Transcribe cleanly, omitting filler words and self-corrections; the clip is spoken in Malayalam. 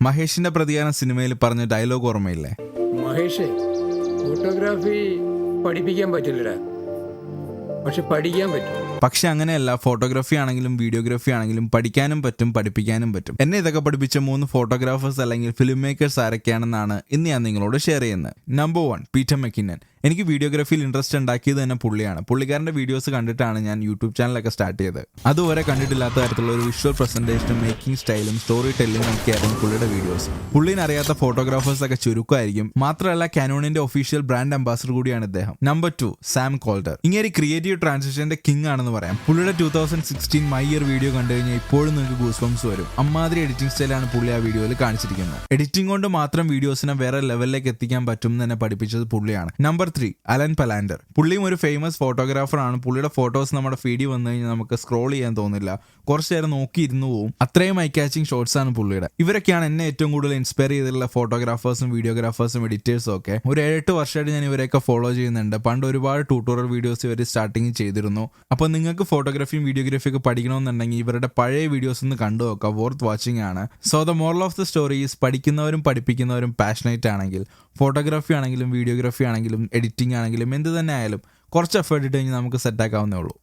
മഹേഷിന്റെ പ്രതികാരം സിനിമയിൽ പറഞ്ഞ ഡയലോഗ് ഓർമ്മയില്ലേ? മഹേഷേ, ഫോട്ടോഗ്രാഫി പഠിപ്പിക്കാൻ പറ്റില്ലടാ, പക്ഷെ പഠിക്കാൻ പറ്റും. പക്ഷെ അങ്ങനെയല്ല, ഫോട്ടോഗ്രാഫി ആണെങ്കിലും വീഡിയോഗ്രാഫി ആണെങ്കിലും പഠിക്കാനും പറ്റും, പഠിപ്പിക്കാനും പറ്റും. എന്നെ ഇതൊക്കെ പഠിപ്പിച്ച 3 ഫോട്ടോഗ്രാഫേഴ്സ് അല്ലെങ്കിൽ ഫിലിം മേക്കേഴ്സ് ആരൊക്കെയാണെന്നാണ് ഇന്ന് ഞാൻ നിങ്ങളോട് ഷെയർ ചെയ്യുന്നത്. Number 1, Peter McKinnon. എനിക്ക് വീഡിയോഗ്രാഫിയിൽ ഇൻട്രസ്റ്റ് ഉണ്ടാക്കിയത് തന്നെ പുള്ളിയാണ്. പുള്ളിക്കാരൻ്റെ വീഡിയോസ് കണ്ടിട്ടാണ് ഞാൻ യൂട്യൂബ് ചാനലൊക്കെ സ്റ്റാർട്ട് ചെയ്തത്. അതുവരെ കണ്ടിട്ടില്ലാത്ത തരത്തിലുള്ള ഒരു വിഷ്വൽ പ്രസന്റേഷനും മേക്കിംഗ് സ്റ്റൈലും സ്റ്റോറി ടെല്ലിംഗും ഒക്കെയായിരുന്നു പുള്ളിയുടെ വീഡിയോസ്. പുള്ളിനെ അറിയാത്ത ഫോട്ടോഗ്രാഫേഴ്സൊക്കെ ചുരുക്കമായിരിക്കും. മാത്രമല്ല കാനോണിന്റെ ഒഫീഷ്യൽ ബ്രാൻഡ് അംബാസഡർ കൂടിയാണ് ഇദ്ദേഹം. Number 2, Sam colder. ഇങ്ങനെ ക്രിയേറ്റീവ് ട്രാൻസിഷന്റെ കിങ് ആണെന്ന് പറയാം. പുള്ളിയുടെ 2016 മൈ ഇയർ വീഡിയോ കണ്ടു കഴിഞ്ഞാൽ ഇപ്പോഴും നിങ്ങൾക്ക് ഗൂസ് ബംസ് വരും. അമ്മാതിരി എഡിറ്റിംഗ് സ്റ്റൈലാണ് പുള്ളി ആ വീഡിയോയിൽ കാണിച്ചിരിക്കുന്നത്. എഡിറ്റിംഗ് കൊണ്ട് മാത്രം വീഡിയോസിനെ വേറെ ലെവലിലേക്ക് എത്തിക്കാൻ പറ്റും എന്ന് തന്നെ പഠിപ്പിച്ചത് പുള്ളിയാണ്. Number 3, Alen Palander. പുള്ളിയും ഒരു ഫേമസ് ഫോട്ടോഗ്രാഫർ ആണ്. പുള്ളിയുടെ ഫോട്ടോസ് നമ്മുടെ ഫീഡിൽ വന്നു കഴിഞ്ഞാൽ നമുക്ക് സ്ക്രോൾ ചെയ്യാൻ തോന്നില്ല, കുറച്ചു നേരം നോക്കിയിരുന്നു പോവും. അത്രയും ഐ കാച്ചിങ് ഷോട്ട്സ് ആണ് പുള്ളിയുടെ. ഇവരൊക്കെയാണ് എന്നെ ഏറ്റവും കൂടുതൽ ഇൻസ്പയർ ചെയ്തിട്ടുള്ള ഫോട്ടോഗ്രാഫേഴ്സും വീഡിയോഗ്രാഫേഴ്സും എഡിറ്റേഴ്സും ഒക്കെ. ഒരു 7-8 വർഷമായിട്ട് ഞാൻ ഇവരെയൊക്കെ ഫോളോ ചെയ്യുന്നുണ്ട്. പണ്ട് ഒരുപാട് ട്യൂട്ടോറിയൽ വീഡിയോസ് ഇവർ സ്റ്റാർട്ടിങ് ചെയ്തിരുന്നു. അപ്പോൾ നിങ്ങൾക്ക് ഫോട്ടോഗ്രാഫിയും വീഡിയോഗ്രാഫിയും ഒക്കെ പഠിക്കണമെന്നുണ്ടെങ്കിൽ ഇവരുടെ പഴയ വീഡിയോസ് ഒന്ന് കണ്ടു നോക്കുക. വർത്ത് വാച്ചിങ് ആണ്. So the moral of the story is, പഠിക്കുന്നവരും പഠിപ്പിക്കുന്നവരും പാഷനേറ്റ് ആണെങ്കിൽ, ഫോട്ടോഗ്രാഫി ആണെങ്കിലും വീഡിയോഗ്രാഫി ആണെങ്കിലും എഡിറ്റിംഗ് ആണെങ്കിലും എന്ത് തന്നെ ആയാലും കുറച്ച് എഫേർട്ട് ഇട്ട് കഴിഞ്ഞാൽ നമുക്ക് സെറ്റാക്കാവുന്നേ ഉള്ളൂ.